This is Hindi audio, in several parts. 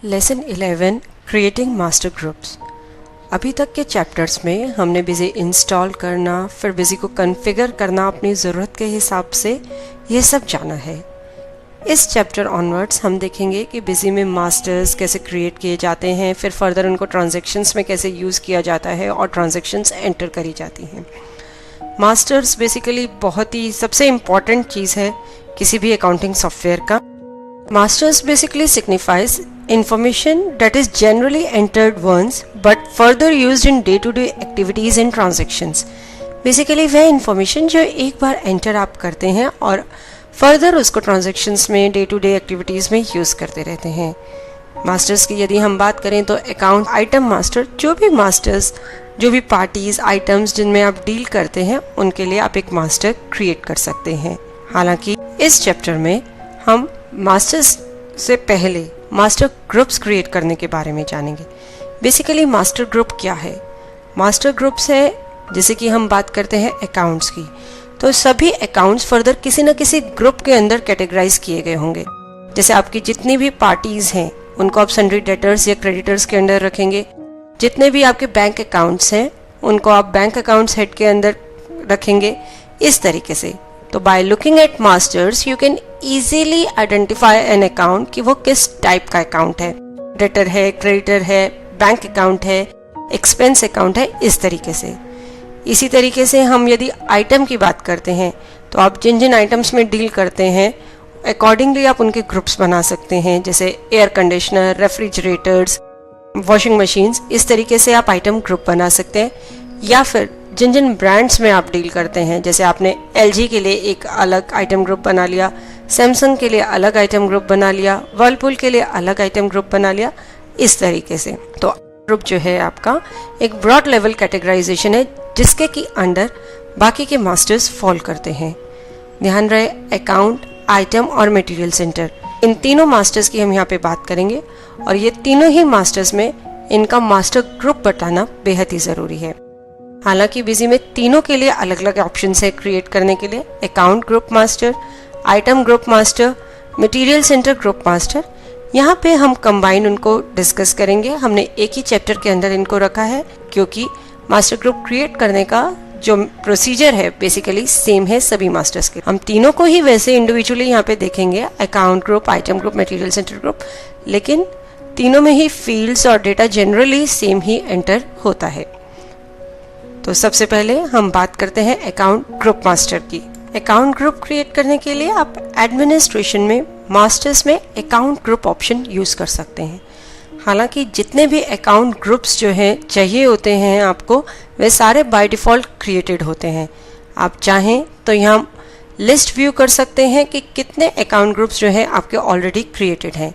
Lesson 11 creating master groups. अभी तक के चैप्टर्स में हमने बिजी इंस्टॉल करना, फिर बिजी को कॉन्फ़िगर करना अपनी ज़रूरत के हिसाब से, ये सब जाना है। इस चैप्टर ऑनवर्ड्स हम देखेंगे कि बिजी में मास्टर्स कैसे क्रिएट किए जाते हैं, फिर फर्दर उनको ट्रांजैक्शंस में कैसे यूज़ किया जाता है और ट्रांजैक्शंस एंटर करी जाती हैं। मास्टर्स बेसिकली बहुत ही सबसे इम्पॉर्टेंट चीज़ है किसी भी अकाउंटिंग सॉफ्टवेयर का। Masters basically signifies information that is generally entered once but further used in day-to-day activities and transactions. Basically वह information जो एक बार enter आप करते हैं और further उसको transactions में day-to-day activities में use करते रहते हैं। Masters की यदि हम बात करें तो account item master, जो भी masters, जो भी parties, items जिनमें आप deal करते हैं उनके लिए आप एक master create कर सकते हैं। हालांकि इस chapter में हम मास्टर्स से पहले मास्टर ग्रुप्स क्रिएट करने के बारे में जानेंगे। बेसिकली मास्टर ग्रुप क्या है? मास्टर ग्रुप्स है, जैसे कि हम बात करते हैं अकाउंट्स की, तो सभी अकाउंट्स फर्दर किसी न किसी ग्रुप के अंदर कैटेगराइज किए गए होंगे। जैसे आपकी जितनी भी पार्टीज हैं उनको आप सन्ड्री डेटर्स या क्रेडिटर्स के अंदर रखेंगे। जितने भी आपके बैंक अकाउंट्स हैं उनको आप बैंक अकाउंट्स हेड के अंदर रखेंगे, इस तरीके से। तो by looking at masters you can easily identify an account कि वो किस टाइप का अकाउंट है। डेटर है, क्रेडिटर है, बैंक अकाउंट है, एक्सपेंस अकाउंट है, इस तरीके से। इसी तरीके से हम यदि आइटम की बात करते हैं तो आप जिन जिन आइटम्स में डील करते हैं अकॉर्डिंगली आप उनके ग्रुप्स बना सकते हैं। जैसे air conditioner, refrigerators, washing machines, इस तरीके से आप आइटम ग्रुप बना सकते हैं। या फिर जिन जिन ब्रांड्स में आप डील करते हैं, जैसे आपने LG के लिए एक अलग आइटम ग्रुप बना लिया, सैमसंग के लिए अलग आइटम ग्रुप बना लिया, वर्लपूल के लिए अलग आइटम ग्रुप बना लिया, इस तरीके से। तो ग्रुप जो है आपका एक ब्रॉड लेवल कैटेगराइजेशन है जिसके की अंडर बाकी के मास्टर्स फॉल करते हैं। ध्यान रहे, अकाउंट, आइटम और मटेरियल सेंटर, इन तीनों मास्टर्स की हम यहाँ पे बात करेंगे और ये तीनों ही मास्टर्स में इनका मास्टर ग्रुप बताना बेहद ही ज़रूरी है। हालांकि बिजी में तीनों के लिए अलग अलग ऑप्शन है क्रिएट करने के लिए। Account group master, item group master, material centre group master. यहाँ पे हम कंबाइन उनको डिस्कस करेंगे। हमने एक ही चैप्टर के अंदर इनको रखा है क्योंकि मास्टर ग्रुप क्रिएट करने का जो प्रोसीजर है बेसिकली सेम है सभी मास्टर्स के। हम तीनों को ही वैसे इंडिविजुअली यहाँ पे देखेंगे, account group, item group, material centre group, लेकिन तीनों में ही फील्ड्स और डेटा जनरली सेम ही एंटर होता है। तो सबसे पहले हम बात करते हैं अकाउंट ग्रुप मास्टर की। अकाउंट ग्रुप क्रिएट करने के लिए आप एडमिनिस्ट्रेशन में मास्टर्स में अकाउंट ग्रुप ऑप्शन यूज़ कर सकते हैं। हालांकि जितने भी अकाउंट ग्रुप्स जो हैं चाहिए होते हैं आपको, वे सारे बाय डिफ़ॉल्ट क्रिएटेड होते हैं। आप चाहें तो यहाँ लिस्ट व्यू कर सकते हैं कि कितने अकाउंट ग्रुप्स जो हैं आपके ऑलरेडी क्रिएटेड हैं।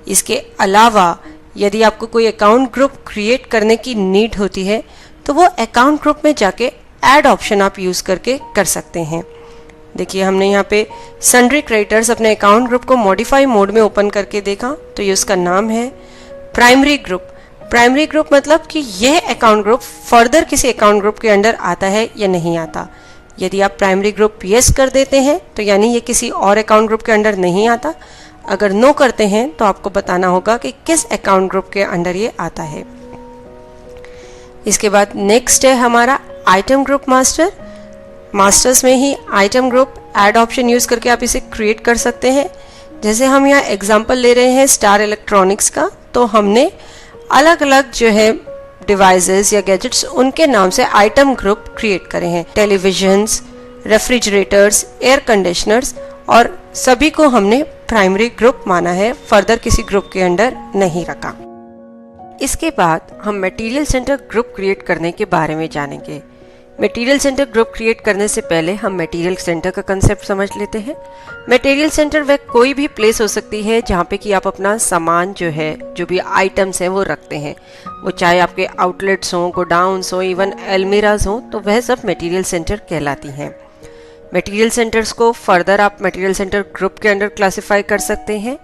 इसके अलावा यदि आपको कोई अकाउंट ग्रुप क्रिएट करने की नीड होती है तो वो अकाउंट ग्रुप में जाके ऐड ऑप्शन आप यूज़ करके कर सकते हैं। देखिए, हमने यहाँ पे सन्ड्री क्रेडिटर्स अपने अकाउंट ग्रुप को मॉडिफाई मोड में ओपन करके देखा तो ये उसका नाम है प्राइमरी ग्रुप। प्राइमरी ग्रुप मतलब कि यह अकाउंट ग्रुप फर्दर किसी अकाउंट ग्रुप के अंडर आता है या नहीं आता। यदि आप प्राइमरी ग्रुप यस कर देते हैं तो यानी ये किसी और अकाउंट ग्रुप के अंडर नहीं आता। अगर नो करते हैं तो आपको बताना होगा कि किस अकाउंट ग्रुप के अंडर ये आता है। इसके बाद नेक्स्ट है हमारा आइटम ग्रुप मास्टर। मास्टर्स में ही item group add option use करके आप इसे क्रिएट कर सकते हैं। जैसे हम यहाँ एग्जांपल ले रहे हैं स्टार इलेक्ट्रॉनिक्स का, तो हमने अलग अलग जो है डिवाइसेस या गैजेट्स उनके नाम से आइटम ग्रुप क्रिएट करे हैं। टेलीविजन्स, रेफ्रिजरेटर्स, एयर कंडीशनर्स, और सभी को हमने प्राइमरी ग्रुप माना है, फर्दर किसी ग्रुप के अंडर नहीं रखा। इसके बाद हम मटेरियल सेंटर ग्रुप क्रिएट करने के बारे में जानेंगे। मटेरियल सेंटर ग्रुप क्रिएट करने से पहले हम मटेरियल सेंटर का कंसेप्ट समझ लेते हैं। मटेरियल सेंटर वह कोई भी प्लेस हो सकती है जहाँ पे कि आप अपना सामान जो है, जो भी आइटम्स हैं वो रखते हैं। वो चाहे आपके आउटलेट्स हों, गोडाउन्स हों, इवन अलमीराज हों, तो वह सब मटेरियल सेंटर कहलाती हैं। मटेरियल सेंटर्स को फर्दर आप मटेरियल सेंटर ग्रुप के अंडर क्लासिफाई कर सकते हैं।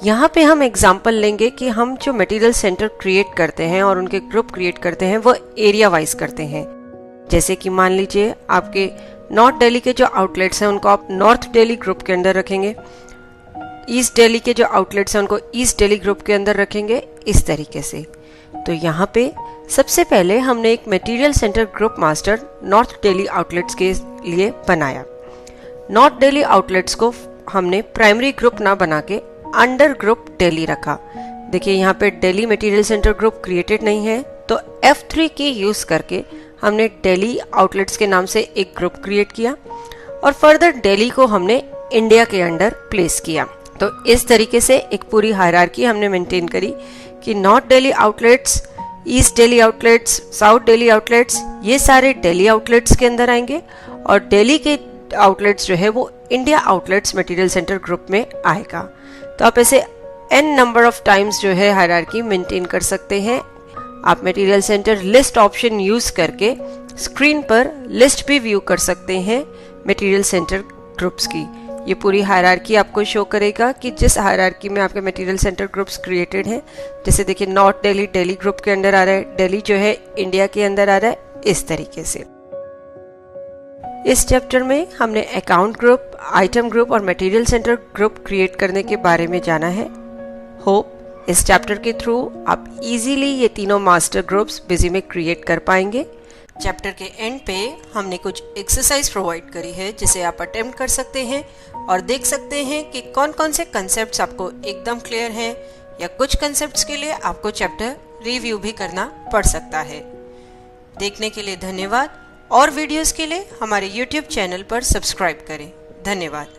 यहाँ पे हम एग्जांपल लेंगे कि हम जो मटेरियल सेंटर क्रिएट करते हैं और उनके ग्रुप क्रिएट करते हैं वो एरिया वाइज करते हैं। जैसे कि मान लीजिए आपके नॉर्थ दिल्ली के जो आउटलेट्स हैं उनको आप नॉर्थ दिल्ली ग्रुप के अंदर रखेंगे। ईस्ट दिल्ली के जो आउटलेट्स हैं उनको ईस्ट दिल्ली ग्रुप के अंदर रखेंगे इस तरीके से। तो यहाँ पे सबसे पहले हमने एक material centre group master north Delhi outlets के लिए बनाया। नॉर्थ दिल्ली आउटलेट्स को हमने प्राइमरी ग्रुप ना बना के अंडर ग्रुप दिल्ली रखा। देखिए यहाँ पे Delhi material centre group created नहीं है, तो F3 की यूज करके हमने दिल्ली आउटलेट्स के नाम से एक ग्रुप क्रिएट किया और फर्दर दिल्ली को हमने इंडिया के अंडर प्लेस किया। तो इस तरीके से एक पूरी हायरार्की हमने मेंटेन करी कि north Delhi outlets, east Delhi outlets, south Delhi outlets, ये सारे दिल्ली आउटलेट्स के अंदर आएंगे और दिल्ली के आउटलेट्स जो है वो India outlets material centre group में आएगा। तो आप ऐसे n नंबर ऑफ टाइम्स जो है हायरार्की मेंटेन कर सकते हैं। आप material centre list option use करके स्क्रीन पर लिस्ट भी व्यू कर सकते हैं मटेरियल सेंटर ग्रुप्स की। ये पूरी हायरार्की आपको शो करेगा कि जिस हायरार्की में आपके मटेरियल सेंटर ग्रुप्स क्रिएटेड हैं। जैसे देखिए नॉर्थ दिल्ली दिल्ली ग्रुप के अंदर आ रहा है, दिल्ली जो है इंडिया के अंदर आ रहा है, इस तरीके से। इस चैप्टर में हमने अकाउंट ग्रुप, आइटम ग्रुप और मटेरियल सेंटर ग्रुप क्रिएट करने के बारे में जाना है। होप इस चैप्टर के थ्रू आप इजीली ये तीनों मास्टर ग्रुप्स बिजी में क्रिएट कर पाएंगे। चैप्टर के एंड पे हमने कुछ एक्सरसाइज प्रोवाइड करी है जिसे आप अटेम्प्ट कर सकते हैं और देख सकते हैं कि कौन कौन से कंसेप्ट्स आपको एकदम क्लियर हैं या कुछ कंसेप्ट्स के लिए आपको चैप्टर रिव्यू भी करना पड़ सकता है। देखने के लिए धन्यवाद और वीडियोस के लिए हमारे YouTube चैनल पर सब्सक्राइब करें। धन्यवाद।